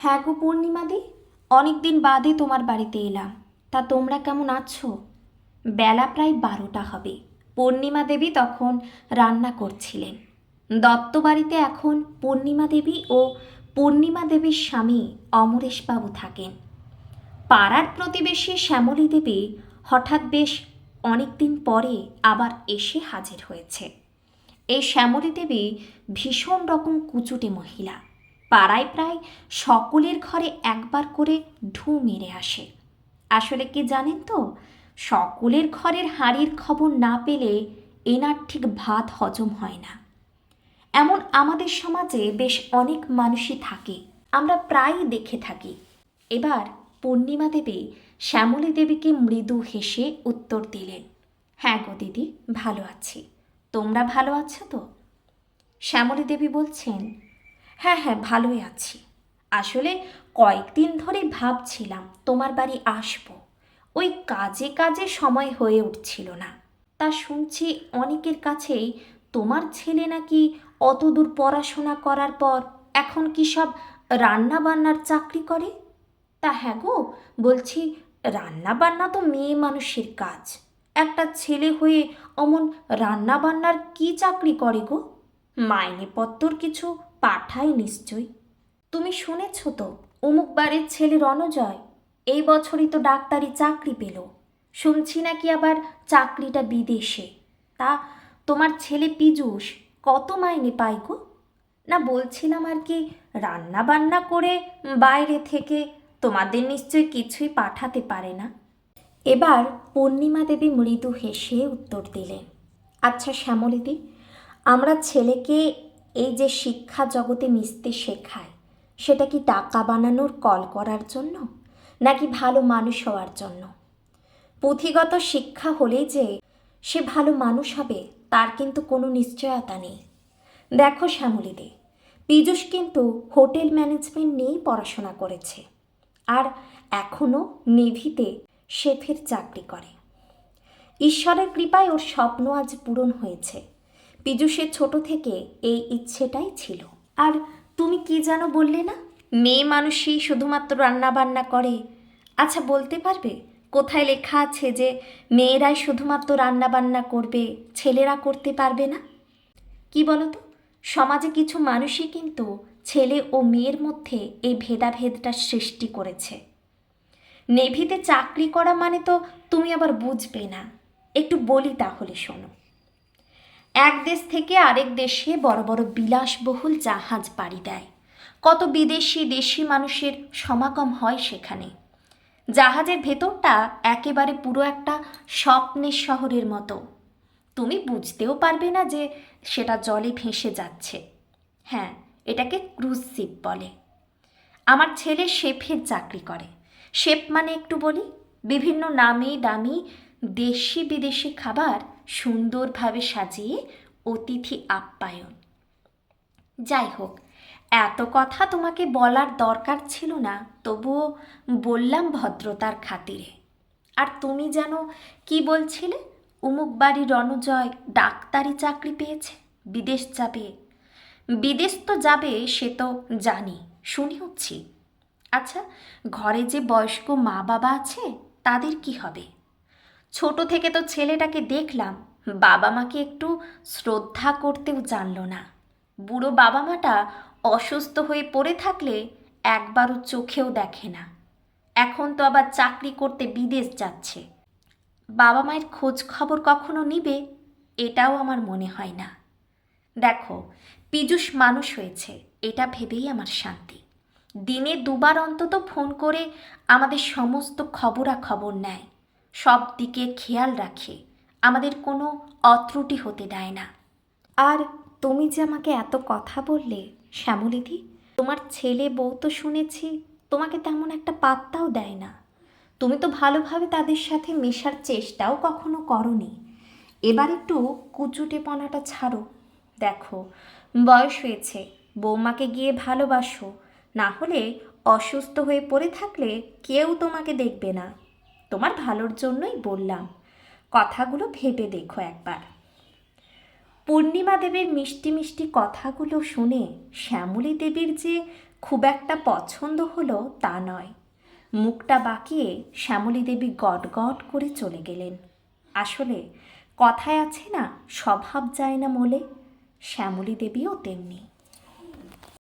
হ্যাঁ গো পূর্ণিমাদি, অনেকদিন বাদে তোমার বাড়িতে এলাম। তা তোমরা কেমন আছো? বেলা প্রায় 12টা হবে। পূর্ণিমা দেবী তখন রান্না করছিলেন। দত্ত বাড়িতে এখন পূর্ণিমা দেবী ও পূর্ণিমা দেবীর স্বামী অমরেশবাবু থাকেন। পাড়ার প্রতিবেশী শ্যামলী দেবী হঠাৎ বেশ অনেকদিন পরে আবার এসে হাজির হয়েছে। এই শ্যামলী দেবী ভীষণ রকম কুচুটে মহিলা। পাড়ায় প্রায় সকলের ঘরে একবার করে ঢু মেরে আসে। আসলে কি জানেন তো, সকলের ঘরের হাঁড়ির খবর না পেলে এনার ঠিক ভাত হজম হয় না। এমন আমাদের সমাজে বেশ অনেক মানুষই থাকে, আমরা প্রায়ই দেখে থাকি। এবার পূর্ণিমা দেবী শ্যামলী দেবীকে মৃদু হেসে উত্তর দিলেন, হ্যাঁ গো দিদি, ভালো আছি। তোমরা ভালো আছো তো? শ্যামলী দেবী বলছেন, হ্যাঁ হ্যাঁ ভালোই আছি। আসলে কয়েকদিন ধরেই ভাবছিলাম তোমার বাড়ি আসবো, ওই কাজে কাজে সময় হয়ে উঠছিল না। তা শুনছি অনেকের কাছেই তোমার ছেলে নাকি অত দূর পড়াশোনা করার পর এখন কি সব রান্না বান্নার চাকরি করে। তা হ্যাঁ গো, বলছি রান্না বান্না তো মেয়ে মানুষের কাজ। একটা ছেলে হয়ে অমন রান্না বান্নার কি চাকরি করে গো? মাইনেপত্তর কিছু পাঠায় নিশ্চয়। তুমি শুনেছ তো, অমুক বাড়ির ছেলে রণজয় এই বছরই তো ডাক্তারি চাকরি পেল। শুনছি নাকি আবার চাকরিটা বিদেশে। তা তোমার ছেলে পীযূষ কত মাইনে পায় গো? না বলছিলাম আর কি, রান্না বান্না করে বাইরে থেকে তোমাদের নিশ্চয় কিছুই পাঠাতে পারে না। এবার পূর্ণিমা দেবী মৃদু হেসে উত্তর দিলেন, আচ্ছা শ্যামলীদি, আমরা ছেলেকে এই যে শিক্ষা জগতে মিশতে শেখায়, সেটা কি টাকা বানানোর কল করার জন্য, নাকি ভালো মানুষ হওয়ার জন্য? পুঁথিগত শিক্ষা হলেই যে সে ভালো মানুষ হবে তার কিন্তু কোনো নিশ্চয়তা নেই। দেখো শ্যামলীদি, পীযূষ কিন্তু হোটেল ম্যানেজমেন্ট নিয়েই পড়াশোনা করেছে, আর এখনও নেভিতে শেফের চাকরি করে। ঈশ্বরের কৃপায় ওর স্বপ্ন আজ পূরণ হয়েছে। পীযূষের ছোট থেকে এই ইচ্ছেটাই ছিল। আর তুমি কি যেন বললে না, মেয়ে মানুষই শুধুমাত্র রান্না বান্না করে? আচ্ছা বলতে পারবে কোথায় লেখা আছে যে মেয়েরাই শুধুমাত্র রান্না বান্না করবে, ছেলেরা করতে পারবে না? কি বলতো, সমাজে কিছু মানুষই কিন্তু ছেলে ও মেয়ের মধ্যে এই ভেদাভেদটা সৃষ্টি করেছে। নেভিতে চাকরি করা মানে তো তুমি আবার বুঝবে না। একটু বলি তাহলে শোনো। এক দেশ থেকে আরেক দেশে বড় বড় বিলাসবহুল জাহাজ পাড়ি দেয়। কত বিদেশি দেশি মানুষের সমাগম হয় সেখানে। জাহাজের ভেতরটা একেবারে পুরো একটা স্বপ্নের শহরের মতো। তুমি বুঝতেও পারবে না যে সেটা জলে ভেসে যাচ্ছে। হ্যাঁ, এটাকে ক্রুজ শিপ বলে। আমার ছেলে শেফের চাকরি করে। শেফ মানে একটু বলি, বিভিন্ন নামি দামি দেশি বিদেশি খাবার সুন্দরভাবে সাজিয়ে অতিথি আপ্যায়ন। যাই হোক, এত কথা তোমাকে বলার দরকার ছিল না, তবুও বললাম ভদ্রতার খাতিরে। আর তুমি যেন কি বলছিলে, অমুক বাড়ি রণজয় ডাক্তারি চাকরি পেয়েছে, বিদেশ যাবে। বিদেশ তো যাবে সে তো জানি, শুনি হচ্ছি। আচ্ছা, ঘরে যে বয়স্ক মা বাবা আছে তাদের কি হবে? ছোট থেকে তো ছেলেটাকে দেখলাম বাবা মাকে একটু শ্রদ্ধা করতেও জানলো না। বুড়ো বাবা মাটা অসুস্থ হয়ে পড়ে থাকলে একবারও চোখেও দেখে না। এখন তো আবার চাকরি করতে বিদেশ যাচ্ছে। বাবা মায়ের খোঁজ খবর কখনো নিবে, এটাও আমার মনে হয় না। দেখো, পীযূষ মানুষ হয়েছে, এটা ভেবেই আমার শান্তি। দিনে দুবার অন্তত ফোন করে আমাদের সমস্ত খবরাখবর নেয়, সব দিকে খেয়াল রাখে, আমাদের কোনো অত্রুটি হতে দেয় না। আর তুমি যে আমাকে এত কথা বললে শ্যামলীদি, তোমার ছেলে বউ তো শুনেছি তোমাকে তেমন একটা পাত্তাও দেয় না। তুমি তো ভালোভাবে তাদের সাথে মেশার চেষ্টাও কখনো করনি। এবার একটু কুচুটেপনাটা ছাড়ো। দেখো, বয়স হয়েছে, বৌমাকে গিয়ে ভালোবাসো, না হলে অসুস্থ হয়ে পড়ে থাকলে কেউ তোমাকে দেখবে না। তোমার ভালোর জন্যই বললাম, কথাগুলো ভেবে দেখো একবার। পূর্ণিমা দেবীর মিষ্টি মিষ্টি কথাগুলো শুনে শ্যামলী দেবীর যে খুব একটা পছন্দ হলো তা নয়। মুখটা বাঁকিয়ে শ্যামলী দেবী গট গট করে চলে গেলেন। আসলে কথায় আছে না, স্বভাব যায় না মোলে, শ্যামলী দেবীও তেমনি।